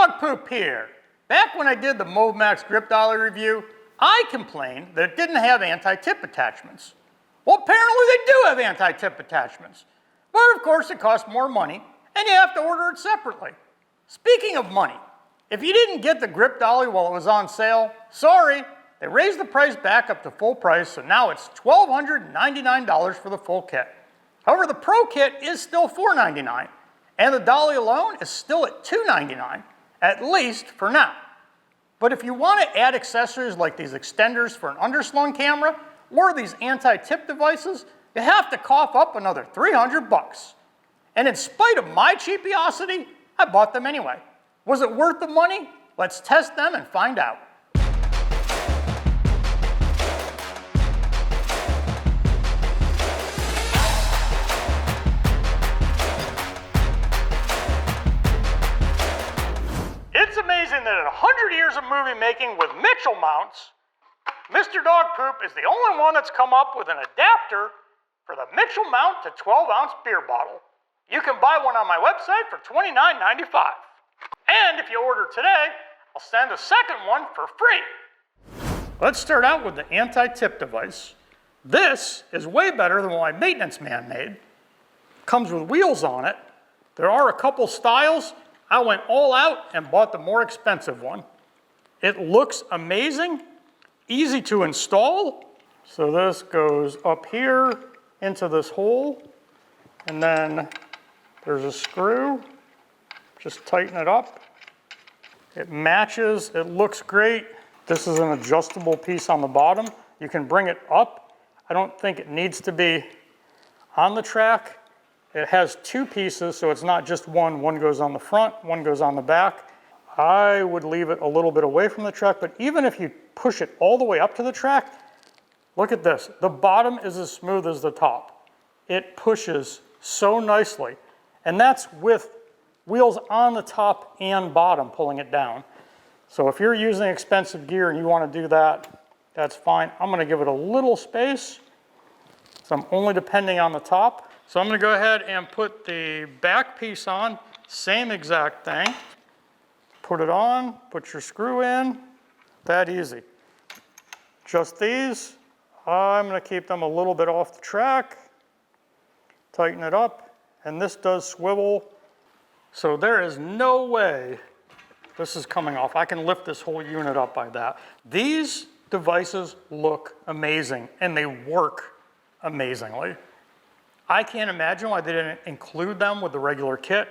Dog Poop here. Back when I did the MovMax Grip Dolly review, I complained that it didn't have anti-tip attachments. Well, apparently they do have anti-tip attachments. But of course it costs more money, and you have to order it separately. Speaking of money, if you didn't get the Grip Dolly while it was on sale, sorry, they raised the price back up to full price, so now it's $1,299 for the full kit. However, the Pro kit is still $499, and the Dolly alone is still at $299, at least for now. But if you want to add accessories like these extenders for an underslung camera, or these anti-tip devices, you have to cough up another $300. And in spite of my cheapiosity, I bought them anyway. Was it worth the money? Let's test them and find out. It's amazing that in 100 years of movie making with Mitchell mounts, Mr. Dog Poop is the only one that's come up with an adapter for the Mitchell mount to 12-ounce beer bottle. You can buy one on my website for $29.95. And if you order today, I'll send a second one for free. Let's start out with the anti-tip device. This is way better than what my maintenance man made. Comes with wheels on it. There are a couple styles. I went all out and bought the more expensive one. It looks amazing, easy to install. So this goes up here into this hole, and then there's a screw. Just tighten it up. It matches, it looks great. This is an adjustable piece on the bottom. You can bring it up. I don't think it needs to be on the track. It has two pieces, so it's not just one. One goes on the front, one goes on the back. I would leave it a little bit away from the track, but even if you push it all the way up to the track, look at this. The bottom is as smooth as the top. It pushes so nicely, and that's with wheels on the top and bottom pulling it down. So if you're using expensive gear and you want to do that, that's fine. I'm going to give it a little space, so I'm only depending on the top. So I'm going to go ahead and put the back piece on, same exact thing. Put it on, put your screw in, that easy. Just these, I'm going to keep them a little bit off the track, tighten it up, and this does swivel. So there is no way this is coming off. I can lift this whole unit up by that. These devices look amazing, and they work amazingly. I can't imagine why they didn't include them with the regular kit.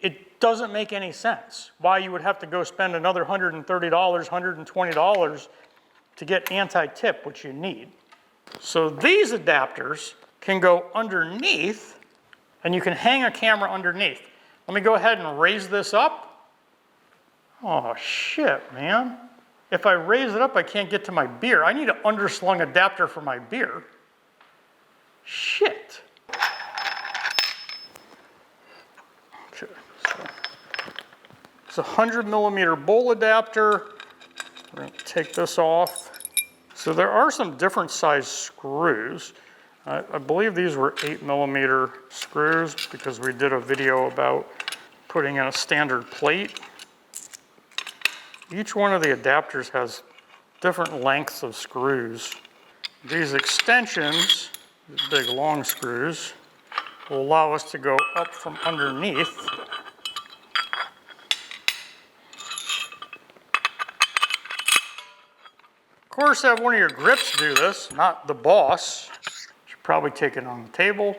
It doesn't make any sense why you would have to go spend another $130, $120 to get anti-tip, which you need. So these adapters can go underneath, and you can hang a camera underneath. Let me go ahead and raise this up. Oh shit, man. If I raise it up, I can't get to my beer. I need an underslung adapter for my beer. Shit. Okay, so it's a 100mm bowl adapter. We're going to take this off. So there are some different size screws. I believe these were 8mm screws because we did a video about putting in a standard plate. Each one of the adapters has different lengths of screws. These extensions, these big long screws, will allow us to go up from underneath. Of course, have one of your grips do this, not the boss. Should probably take it on the table,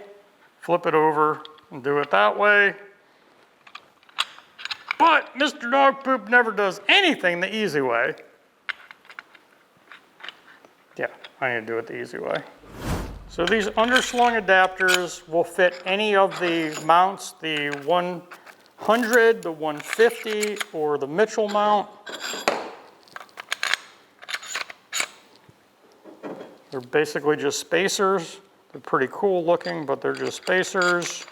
flip it over, and do it that way. But Mr. Dog Poop never does anything the easy way. Yeah, I need to do it the easy way. So these underslung adapters will fit any of the mounts, the 100, the 150, or the Mitchell mount. They're basically just spacers. They're pretty cool looking, but they're just spacers.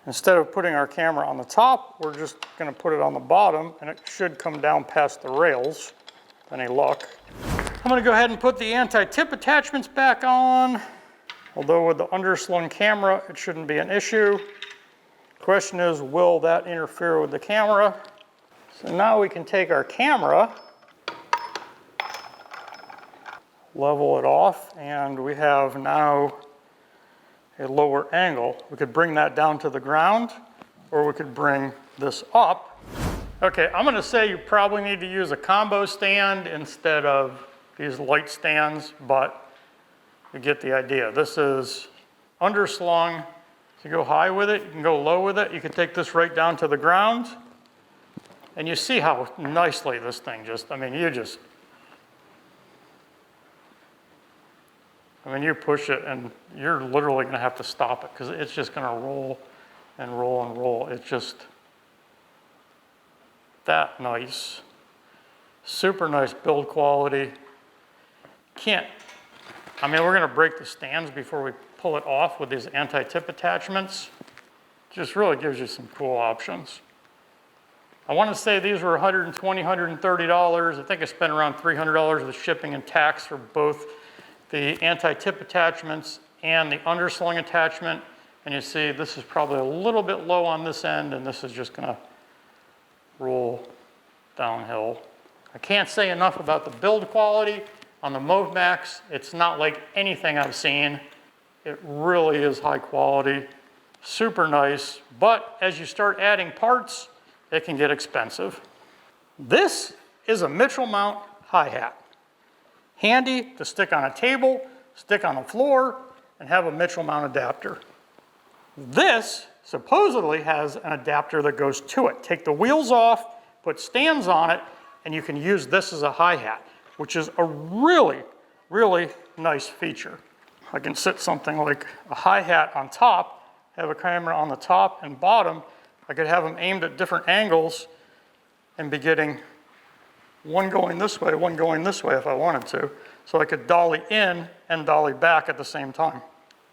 Instead of putting our camera on the top, we're just going to put it on the bottom, and it should come down past the rails. Any luck. I'm going to go ahead and put the anti-tip attachments back on. Although with the underslung camera, it shouldn't be an issue. Question is, will that interfere with the camera? So now we can take our camera, level it off, and we have now a lower angle. We could bring that down to the ground, or we could bring this up. Okay, I'm gonna say you probably need to use a combo stand instead of these light stands, but you get the idea. This is underslung. You go high with it, you can go low with it. You can take this right down to the ground. And you see how nicely this thing just, I mean, you push it and you're literally gonna have to stop it because it's just gonna roll and roll and roll. It's just that nice. Super nice build quality. We're gonna break the stands before we pull it off with these anti-tip attachments. Just really gives you some cool options. I want to say these were $120, $130. I think I spent around $300 with shipping and tax for both the anti-tip attachments and the underslung attachment. And you see this is probably a little bit low on this end, and this is just gonna roll downhill. I can't say enough about the build quality on the MovMax. It's not like anything I've seen. It really is high quality, super nice, but as you start adding parts, it can get expensive. This is a Mitchell mount hi-hat. Handy to stick on a table, stick on the floor, and have a Mitchell mount adapter. This supposedly has an adapter that goes to it. Take the wheels off, put stands on it, and you can use this as a hi-hat, which is a really, really nice feature. I can sit something like a hi-hat on top, have a camera on the top and bottom. I could have them aimed at different angles and be getting one going this way, one going this way if I wanted to. So I could dolly in and dolly back at the same time.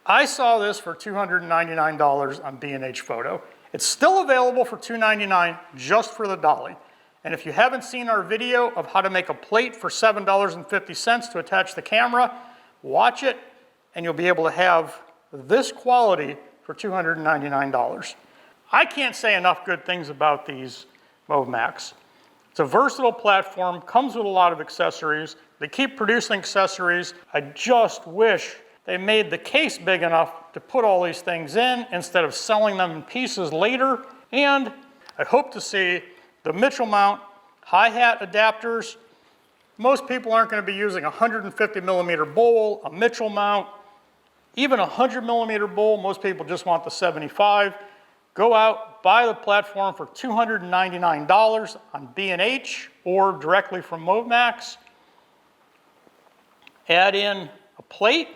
I saw this for $299 on B&H Photo. It's still available for $299 just for the dolly. And if you haven't seen our video of how to make a plate for $7.50 to attach the camera, watch it and you'll be able to have this quality for $299. I can't say enough good things about these MovMax. It's a versatile platform, comes with a lot of accessories. They keep producing accessories. I just wish they made the case big enough to put all these things in instead of selling them in pieces later. And I hope to see the Mitchell mount hi-hat adapters. Most people aren't going to be using a 150 millimeter bowl, a Mitchell mount, even a 100 millimeter bowl. Most people just want the 75. Go out, buy the platform for $299 on B&H or directly from MovMax. Add in a plate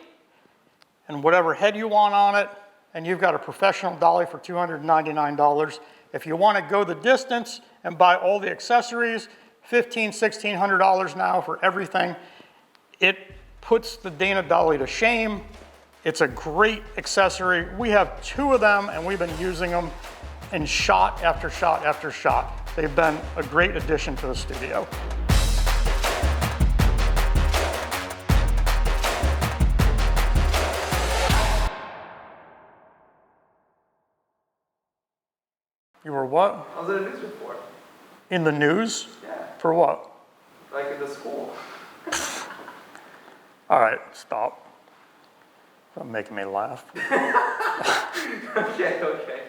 and whatever head you want on it, and you've got a professional dolly for $299. If you want to go the distance and buy all the accessories, $1,500, $1,600 now for everything. It puts the Dana Dolly to shame. It's a great accessory. We have two of them and we've been using them in shot after shot after shot. They've been a great addition to the studio. You were what? I was in a news report. In the news? Yeah. For what? Like in the school. All right, stop. Stop making me laugh. Okay.